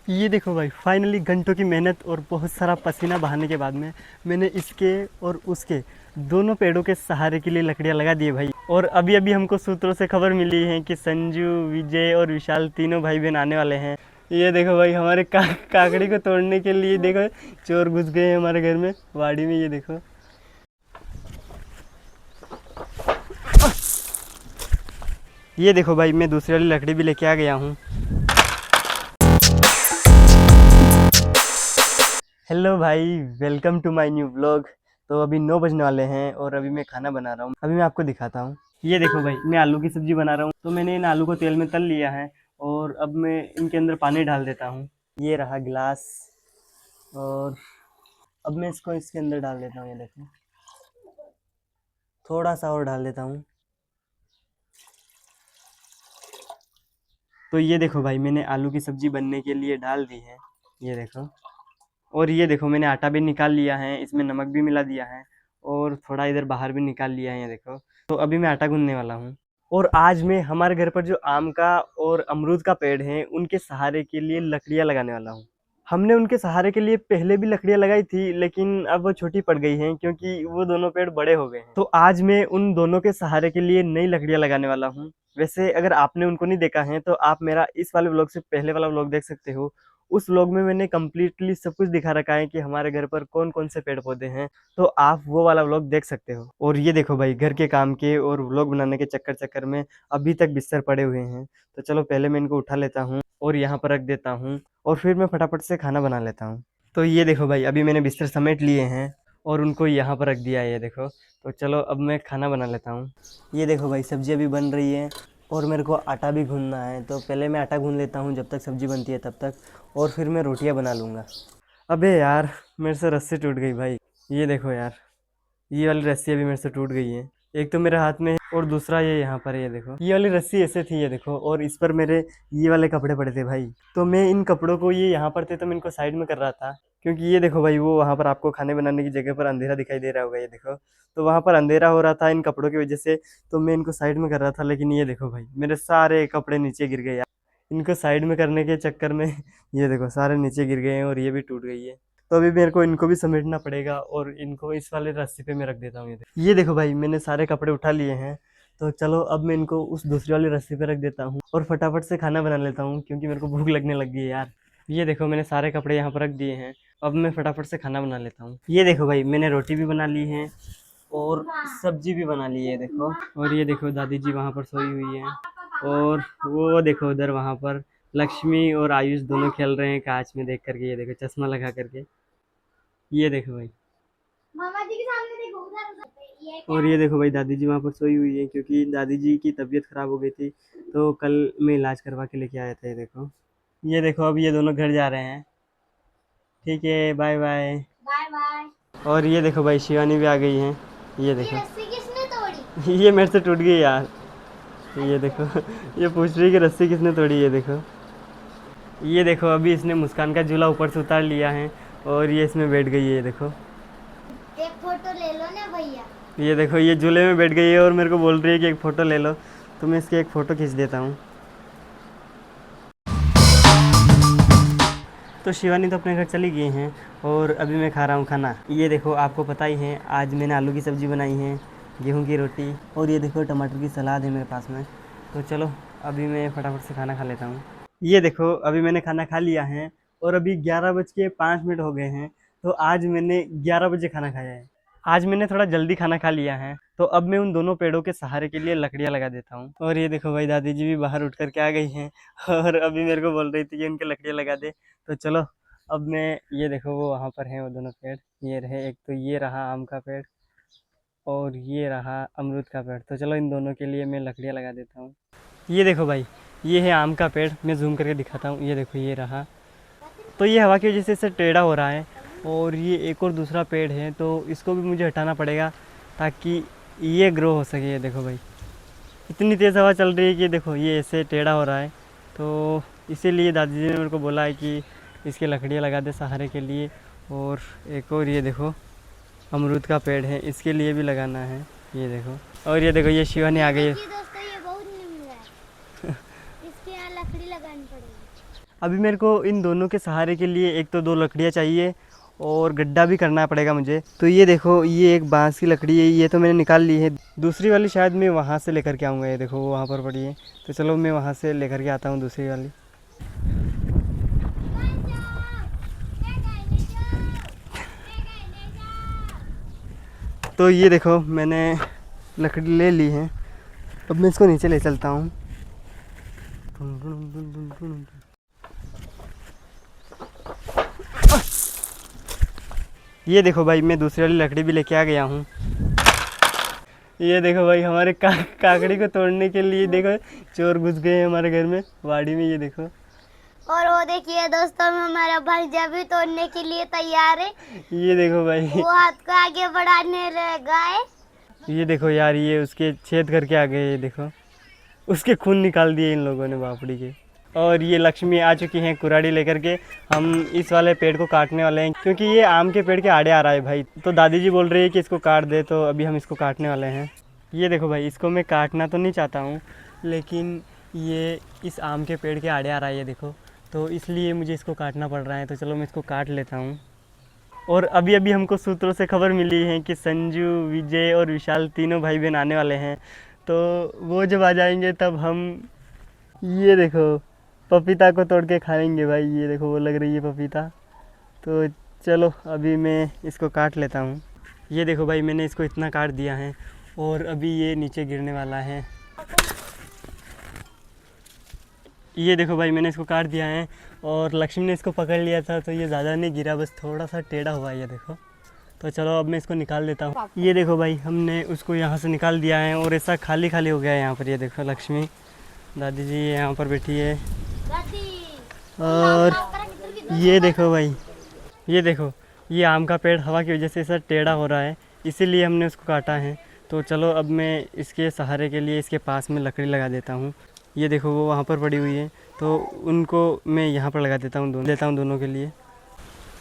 ये देखो भाई, फाइनली घंटों की मेहनत और बहुत सारा पसीना बहाने के बाद में मैंने इसके और उसके दोनों पेड़ों के सहारे के लिए लकड़ियाँ लगा दिए भाई। और अभी अभी हमको सूत्रों से खबर मिली है कि संजू, विजय और विशाल तीनों भाई बहन आने वाले हैं। ये देखो भाई, हमारे काकड़ी को तोड़ने के लिए देखो चोर घुस गए हैं हमारे घर में, वाड़ी में। ये देखो, ये देखो भाई, मैं दूसरी वाली लकड़ी भी लेके आ गया हूँ। हेलो भाई, welcome to my new blog. तो अभी 9 बजने वाले हैं और अभी मैं खाना बना रहा हूँ। अभी मैं आपको दिखाता हूँ। ये देखो भाई, मैं आलू की सब्जी बना रहा हूँ। तो मैंने इन आलू को तेल में तल लिया है और अब मैं इनके अंदर पानी डाल देता हूँ। ये रहा गिलास, और अब मैं इसको इसके अंदर डाल देता हूँ। ये देखो, थोड़ा सा और डाल देता हूँ। तो ये देखो भाई, मैंने आलू की सब्जी बनने के लिए डाल दी है। ये देखो, और ये देखो मैंने आटा भी निकाल लिया है, इसमें नमक भी मिला दिया है और थोड़ा इधर बाहर भी निकाल लिया है। ये देखो, तो अभी मैं आटा गूंदने वाला हूँ। और आज मैं हमारे घर पर जो आम का और अमरूद का पेड़ है उनके सहारे के लिए लकड़ियाँ लगाने वाला हूँ। हमने उनके सहारे के लिए पहले भी लकड़ियाँ लगाई थी, लेकिन अब वो छोटी पड़ गई हैं क्योंकि वो दोनों पेड़ बड़े हो गए हैं। तो आज मैं उन दोनों के सहारे के लिए नई लकड़ियाँ लगाने वाला हूँ। वैसे अगर आपने उनको नहीं देखा है तो आप मेरा इस वाले व्लॉग से पहले वाला व्लॉग देख सकते हो। उस व्लॉग में मैंने कम्प्लीटली सब कुछ दिखा रखा है कि हमारे घर पर कौन कौन से पेड़ पौधे हैं। तो आप वो वाला व्लॉग देख सकते हो। और ये देखो भाई, घर के काम के और व्लॉग बनाने के चक्कर में अभी तक बिस्तर पड़े हुए हैं। तो चलो पहले मैं इनको उठा लेता हूँ और यहाँ पर रख देता हूँ, और फिर मैं फटाफट से खाना बना लेता हूँ। तो ये देखो भाई, अभी मैंने बिस्तर समेट लिए हैं और उनको यहाँ पर रख दिया है। ये देखो, तो चलो अब मैं खाना बना लेता हूँ। ये देखो भाई, सब्जी अभी बन रही है और मेरे को आटा भी गूंदना है। तो पहले मैं आटा गूंद लेता हूँ जब तक सब्जी बनती है तब तक, और फिर मैं रोटियाँ बना लूँगा। अबे यार, मेरे से रस्सी टूट गई भाई। ये देखो यार, ये वाली रस्सी अभी मेरे से टूट गई है। एक तो मेरे हाथ में है और दूसरा ये यहाँ पर है। ये देखो, ये वाली रस्सी ऐसे थी, ये देखो, और इस पर मेरे ये वाले कपड़े पड़े थे भाई। तो मैं इन कपड़ों को, ये यहाँ पर थे तो मैं इनको साइड में कर रहा था, क्योंकि ये देखो भाई, वो वहाँ पर आपको खाने बनाने की जगह पर अंधेरा दिखाई दे रहा होगा। ये देखो, तो वहाँ पर अंधेरा हो रहा था इन कपड़ों की वजह से, तो मैं इनको साइड में कर रहा था। लेकिन ये देखो भाई, मेरे सारे कपड़े नीचे गिर गए यार, इनको साइड में करने के चक्कर में। ये देखो, सारे नीचे गिर गए हैं और ये भी टूट गई है। तो अभी मेरे को इनको भी समेटना पड़ेगा और इनको इस वाले रस्सी पे मैं रख देता हूँ। ये देखो भाई, मैंने सारे कपड़े उठा लिए हैं। तो चलो अब मैं इनको उस दूसरी वाली रस्सी पे रख देता हूँ और फटाफट से खाना बना लेता हूँ, क्योंकि मेरे को भूख लगने लग गई है यार। ये देखो, मैंने सारे कपड़े यहाँ पर रख दिए हैं। अब मैं फटाफट से खाना बना लेता हूँ। ये देखो भाई, मैंने रोटी भी बना ली है और सब्जी भी बना ली है, देखो। और ये देखो, दादी जी वहाँ पर सोई हुई है। और वो देखो उधर, वहाँ पर लक्ष्मी और आयुष दोनों खेल रहे हैं कांच में देख करके। ये देखो, चश्मा लगा करके। ये देखो भाई, मामा जी के सामने देखो, उधर उधर। और ये देखो भाई, दादी जी वहाँ पर सोई हुई है क्योंकि दादी जी की तबीयत खराब हो गई थी। तो कल मैं इलाज करवा के लेके आया था। ये देखो, ये देखो, अब ये दोनों घर जा रहे हैं। ठीक है, बाय बाय। Bye bye. और ये देखो भाई, शिवानी भी आ गई है। ये देखो, ये रस्सी किसने तोड़ी? ये मेरे से टूट गई यार। ये देखो, ये पूछ रही है कि रस्सी किसने तोड़ी। ये देखो, ये देखो, अभी इसने मुस्कान का झूला ऊपर से उतार लिया है और ये इसमें बैठ गई है। ये देखो, एक फोटो ले लो ना भैया। ये देखो, ये झूले में बैठ गई है और मेरे को बोल रही है कि एक फ़ोटो ले लो। तो मैं इसकी एक फ़ोटो खींच देता हूँ। तो शिवानी तो अपने घर चली गई हैं और अभी मैं खा रहा हूँ खाना। ये देखो, आपको पता ही है आज मैंने आलू की सब्ज़ी बनाई है, गेहूं की रोटी, और ये देखो टमाटर की सलाद है मेरे पास में। तो चलो अभी मैं फटाफट से खाना खा लेता हूँ। ये देखो, अभी मैंने खाना खा लिया है और अभी 11 बज के 5 मिनट हो गए हैं। तो आज मैंने 11 बजे खाना खाया है। आज मैंने थोड़ा जल्दी खाना खा लिया है। तो अब मैं उन दोनों पेड़ों के सहारे के लिए लकड़ियाँ लगा देता हूँ। और ये देखो भाई, दादी जी भी बाहर उठ कर के आ गई हैं और अभी मेरे को बोल रही थी कि उनके लकड़ियाँ लगा दे। तो चलो अब मैं, ये देखो वो वहाँ पर हैं वो दोनों पेड़। ये रहे, एक तो ये रहा आम का पेड़ और ये रहा अमरूद का पेड़। तो चलो इन दोनों के लिए मैं लकड़ियाँ लगा देता हूँ। ये देखो भाई, ये है आम का पेड़, मैं जूम करके दिखाता हूँ। ये देखो, ये रहा। तो ये हवा की वजह से इससे टेढ़ा हो रहा है। और ये एक और दूसरा पेड़ है, तो इसको भी मुझे हटाना पड़ेगा ताकि ये ग्रो हो सके। ये देखो भाई, इतनी तेज़ हवा चल रही है कि देखो ये ऐसे टेढ़ा हो रहा है। तो इसीलिए दादी जी ने मेरे को बोला है कि इसके लकड़ियाँ लगा दे सहारे के लिए। और एक और ये देखो, अमरूद का पेड़ है, इसके लिए भी लगाना है। ये देखो, और ये देखो, ये शिवानी आ गई है। दोस्तों, ये बहुत निमला है। इसके यहाँ लकड़ी लगानी पड़ेगी। अभी मेरे को इन दोनों के सहारे के लिए एक तो 2 लकड़ियाँ चाहिए और गड्ढा भी करना पड़ेगा मुझे। तो ये देखो, ये एक बांस की लकड़ी है, ये तो मैंने निकाल ली है। दूसरी वाली शायद मैं वहाँ से लेकर के आऊँगा, ये देखो वो वहाँ पर पड़ी है। तो चलो मैं वहाँ से लेकर के आता हूँ दूसरी वाली। तो ये देखो मैंने लकड़ी ले ली है, अब मैं इसको नीचे ले चलता हूँ। ये देखो भाई, मैं दूसरी वाली लकड़ी भी लेके आ गया हूँ। ये देखो भाई, हमारे काकड़ी को तोड़ने के लिए देखो चोर घुस गए हैं हमारे घर में, वाड़ी में। ये देखो, और वो देखिए दोस्तों, हमारा भांजा भी तोड़ने के लिए तैयार है। ये देखो भाई, वो हाथ को आगे बढ़ाने लगा है। ये देखो यार, ये उसके छेद करके आ गए। ये देखो, उसके खून निकाल दिए इन लोगों ने बापड़ी के। और ये लक्ष्मी आ चुकी हैं कुराड़ी लेकर के। हम इस वाले पेड़ को काटने वाले हैं, क्योंकि ये आम के पेड़ के आड़े आ रहा है भाई। तो दादी जी बोल रही है कि इसको काट दे, तो अभी हम इसको काटने वाले हैं। ये देखो भाई, इसको मैं काटना तो नहीं चाहता हूँ, लेकिन ये इस आम के पेड़ के आड़े आ रहा है, ये देखो, तो इसलिए मुझे इसको काटना पड़ रहा है। तो चलो मैं इसको काट लेता हूँ। और अभी अभी हमको सूत्रों से खबर मिली है कि संजू, विजय और विशाल तीनों भाई बहन आने वाले हैं। तो वो जब आ जाएंगे तब हम, ये देखो, पपीता को तोड़ के खाएंगे भाई। ये देखो, वो लग रही है पपीता। तो चलो अभी मैं इसको काट लेता हूँ। ये देखो भाई, मैंने इसको इतना काट दिया है और अभी ये नीचे गिरने वाला है। ये देखो भाई, मैंने इसको काट दिया है और लक्ष्मी ने इसको पकड़ लिया था, तो ये ज़्यादा नहीं गिरा, बस थोड़ा सा टेढ़ा हुआ है, ये देखो। तो चलो अब मैं इसको निकाल देता हूँ। ये देखो भाई, हमने उसको यहाँ से निकाल दिया है और ऐसा खाली खाली हो गया है यहाँ पर। ये देखो, लक्ष्मी दादी जी यहाँ पर बैठी है। और ये देखो भाई, ये देखो, ये आम का पेड़ हवा की वजह से ऐसा टेढ़ा हो रहा है, इसीलिए हमने उसको काटा है। तो चलो अब मैं इसके सहारे के लिए इसके पास में लकड़ी लगा देता हूँ। ये देखो, वो वहाँ पर पड़ी हुई है, तो उनको मैं यहाँ पर लगा देता हूँ दोनों के लिए।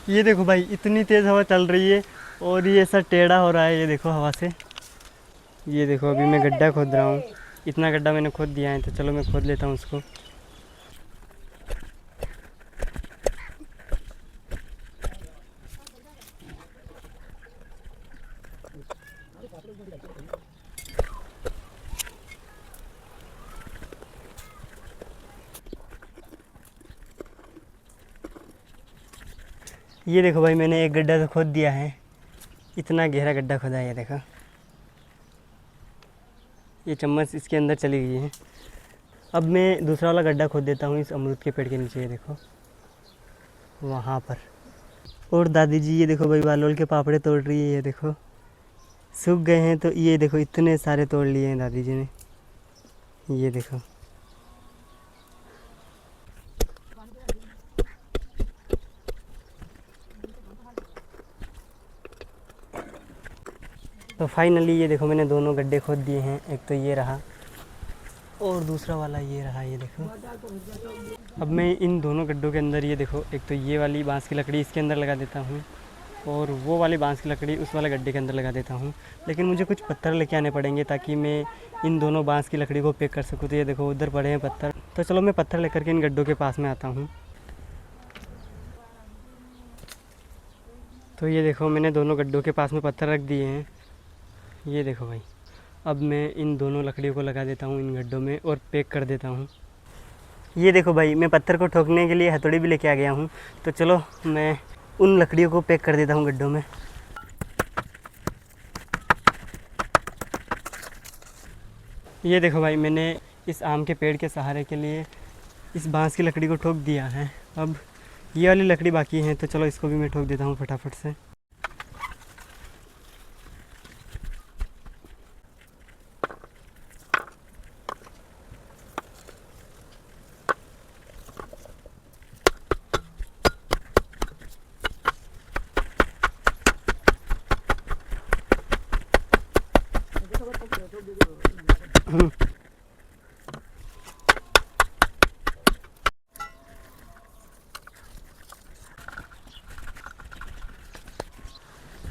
ये देखो भाई, इतनी तेज़ हवा चल रही है और ये ऐसा टेढ़ा हो रहा है, ये देखो, हवा से। ये देखो, अभी मैं गड्ढा खोद रहा हूँ। इतना गड्ढा मैंने खोद दिया है, तो चलो मैं खोद लेता हूँ उसको। ये देखो भाई, मैंने एक गड्ढा तो खोद दिया है। इतना गहरा गड्ढा खोदा है, ये देखो। ये चम्मच इसके अंदर चली गई है। अब मैं दूसरा वाला गड्ढा खोद देता हूँ इस अमरूद के पेड़ के नीचे, ये देखो, वहाँ पर। और दादी जी, ये देखो भाई, बालोल के पापड़े तोड़ रही है। ये देखो, सूख गए हैं, तो ये देखो इतने सारे तोड़ लिए हैं दादी जी ने। ये देखो, तो फाइनली ये देखो, मैंने दोनों गड्ढे खोद दिए हैं। एक तो ये रहा और दूसरा वाला ये रहा, ये देखो। अब मैं इन दोनों गड्ढों के अंदर, ये देखो, एक तो ये वाली बांस की लकड़ी इसके अंदर लगा देता हूँ और वो वाली बांस की लकड़ी उस वाले गड्ढे के अंदर लगा देता हूँ। लेकिन मुझे कुछ पत्थर लेके आने पड़ेंगे ताकि मैं इन दोनों बांस की लकड़ी को पैक कर सकूँ। तो ये देखो, उधर पड़े हैं पत्थर। तो चलो मैं पत्थर लेकर के इन गड्ढों के पास में आता हूँ। तो ये देखो, मैंने दोनों गड्ढों के पास में पत्थर रख दिए हैं। ये देखो भाई, अब मैं इन दोनों लकड़ियों को लगा देता हूँ इन गड्ढों में और पैक कर देता हूँ। ये देखो भाई, मैं पत्थर को ठोकने के लिए हथौड़ी भी लेके आ गया हूँ। तो चलो मैं उन लकड़ियों को पैक कर देता हूँ गड्ढों में। ये देखो भाई, मैंने इस आम के पेड़ के सहारे के लिए इस बांस की लकड़ी को ठोक दिया है। अब ये वाली लकड़ी बाकी है, तो चलो इसको भी मैं ठोक देता हूँ फटाफट से।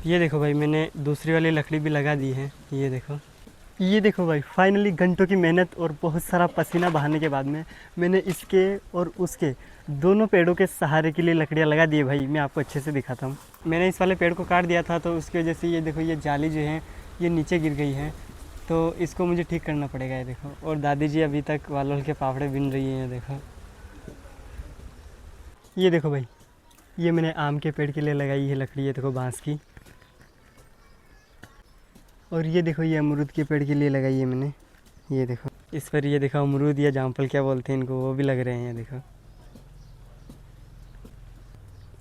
ये देखो भाई, मैंने दूसरी वाली लकड़ी भी लगा दी है। ये देखो, ये देखो भाई, फाइनली घंटों की मेहनत और बहुत सारा पसीना बहाने के बाद में मैंने इसके और उसके दोनों पेड़ों के सहारे के लिए लकड़ियाँ लगा दी है भाई। मैं आपको अच्छे से दिखाता हूँ। मैंने इस वाले पेड़ को काट दिया था, तो उसकी वजह से ये देखो, ये जाली जो है ये नीचे गिर गई है, तो इसको मुझे ठीक करना पड़ेगा। ये देखो, और दादी जी अभी तक वालोल के पापड़े बिन रही हैं। ये देखो, ये देखो भाई, ये मैंने आम के पेड़ के लिए लगाई है लकड़ी, ये देखो बाँस की। और ये देखो, ये अमरूद के पेड़ के लिए लगाई है मैंने। ये देखो, इस पर ये देखो अमरूद या जामफल क्या बोलते हैं इनको, वो भी लग रहे हैं। ये देखो,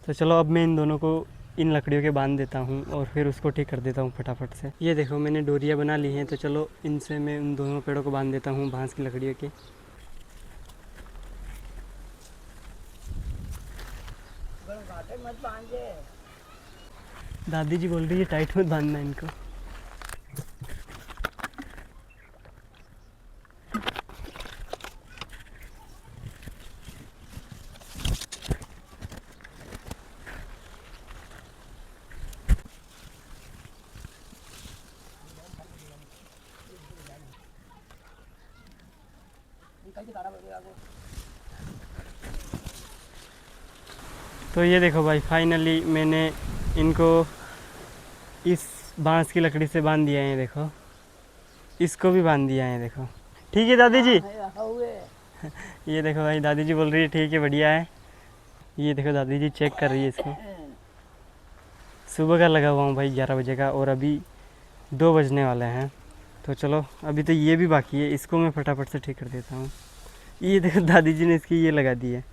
तो चलो अब मैं इन दोनों को इन लकड़ियों के बांध देता हूँ और फिर उसको ठीक कर देता हूँ फटाफट से। ये देखो, मैंने डोरियाँ बना ली हैं, तो चलो इनसे मैं उन दोनों पेड़ों को बांध देता हूँ बांस की लकड़ियों के। दादी जी बोल रही है टाइट मत बांधना इनको। तो ये देखो भाई, फाइनली मैंने इनको इस बांस की लकड़ी से बांध दिया है। ये देखो, इसको भी बांध दिया है। देखो, ठीक है दादी जी। ये देखो भाई, दादी जी बोल रही है ठीक है, बढ़िया है। ये देखो, दादी जी चेक कर रही है इसको। सुबह का लगा हुआ हूँ भाई, 11 बजे का, और अभी 2 बजने वाले हैं। तो चलो, अभी तो ये भी बाकी है, इसको मैं फटाफट से ठीक कर देता हूँ। ये देखो, दादी जी ने इसकी ये लगा दी है।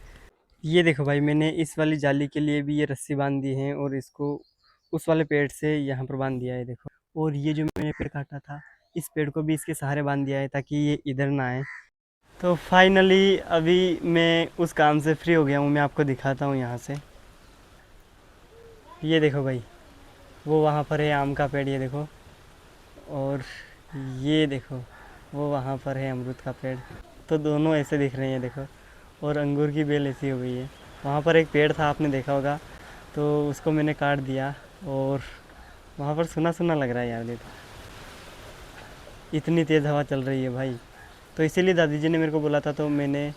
ये देखो भाई, मैंने इस वाली जाली के लिए भी ये रस्सी बांध दी है और इसको उस वाले पेड़ से यहाँ पर बांध दिया है। देखो, और ये जो मैंने पेड़ काटा था, इस पेड़ को भी इसके सहारे बांध दिया है ताकि ये इधर ना आए। तो फाइनली अभी मैं उस काम से फ्री हो गया हूँ। मैं आपको दिखाता हूँ यहाँ से। ये देखो भाई, वो वहाँ पर है आम का पेड़, ये देखो। और ये देखो, वो वहाँ पर है अमरूद का पेड़। तो दोनों ऐसे दिख रहे हैं, देखो। और अंगूर की बेल ऐसी हो गई है। वहाँ पर एक पेड़ था, आपने देखा होगा, तो उसको मैंने काट दिया। और वहाँ पर सुना सुना लग रहा है यार, देखो इतनी तेज़ हवा चल रही है भाई। तो इसीलिए दादी जी ने मेरे को बोला था, तो मैंने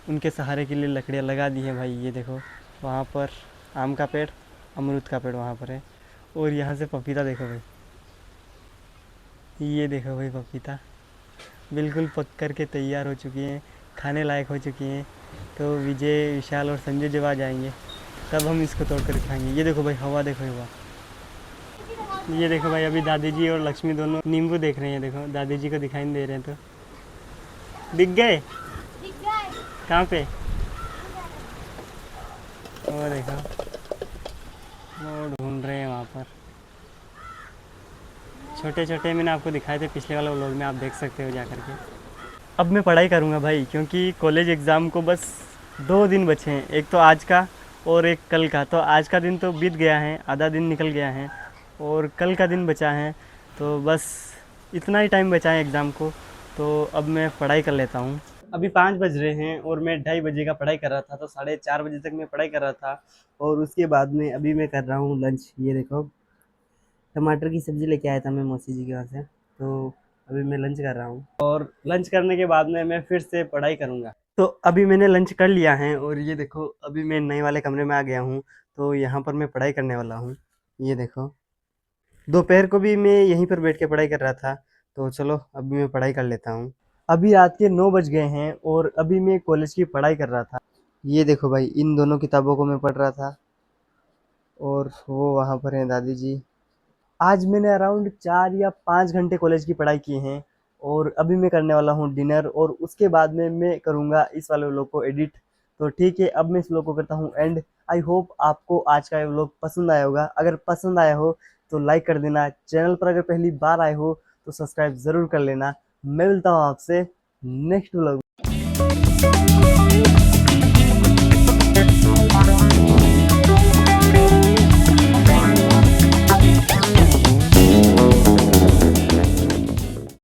उनके सहारे के लिए लकड़ियाँ लगा दी हैं भाई। ये देखो, वहाँ पर आम का पेड़, अमरूद का पेड़ वहाँ पर है। और यहाँ से पपीता देखो भाई, ये देखो भाई, पपीता बिल्कुल पक कर के तैयार हो चुकी हैं, खाने लायक हो चुकी हैं। तो विजय, विशाल और संजय जब आ जाएंगे तब हम इसको तोड़ कर खाएंगे। ये देखो भाई, हवा देखो, हवा। ये देखो भाई, अभी दादी जी और लक्ष्मी दोनों नींबू देख रहे हैं। देखो, दादी जी को दिखाई नहीं दे रहे हैं, तो दिख गए। कहाँ पे? वो देखो, वो ढूंढ रहे हैं वहाँ पर। छोटे छोटे मैंने आपको दिखाए थे पिछले वाले व्लॉग में, आप देख सकते हो जा कर के। अब मैं पढ़ाई करूँगा भाई, क्योंकि कॉलेज एग्ज़ाम को बस 2 दिन बचे हैं, एक तो आज का और एक कल का। तो आज का दिन तो बीत गया है, आधा दिन निकल गया है, और कल का दिन बचा है। तो बस इतना ही टाइम बचा है एग्ज़ाम को, तो अब मैं पढ़ाई कर लेता हूँ। अभी 5 बज रहे हैं और मैं 2:30 बजे का पढ़ाई कर रहा था, तो 4:30 बजे तक मैं पढ़ाई कर रहा था। और उसके बाद में अभी मैं कर रहा हूँ लंच। ये देखो, टमाटर की सब्ज़ी लेके आया था मैं मौसी जी के यहाँ से, तो अभी मैं लंच कर रहा हूँ। और लंच करने के बाद में मैं फिर से पढ़ाई करूँगा। तो अभी मैंने लंच कर लिया है, और ये देखो, अभी मैं नए वाले कमरे में आ गया हूँ, तो यहाँ पर मैं पढ़ाई करने वाला हूँ। ये देखो, दोपहर को भी मैं यहीं पर बैठ के पढ़ाई कर रहा था। तो चलो, अभी मैं पढ़ाई कर लेता हूँ। अभी रात के 9 बज गए हैं और अभी मैं कॉलेज की पढ़ाई कर रहा था। ये देखो भाई, इन दोनों किताबों को मैं पढ़ रहा था, और वो वहाँ पर हैं दादी जी। आज मैंने अराउंड 4 या 5 घंटे कॉलेज की पढ़ाई की हैं, और अभी मैं करने वाला हूँ डिनर, और उसके बाद में मैं करूँगा इस वाले व्लॉग को एडिट। तो ठीक है, अब मैं इस व्लॉग को करता हूँ एंड। आई होप आपको आज का ये व्लॉग पसंद आया होगा। अगर पसंद आया हो तो लाइक कर देना, चैनल पर अगर पहली बार आए हो तो सब्सक्राइब ज़रूर कर लेना। मैं मिलता हूँ आपसे नेक्स्ट व्लॉग।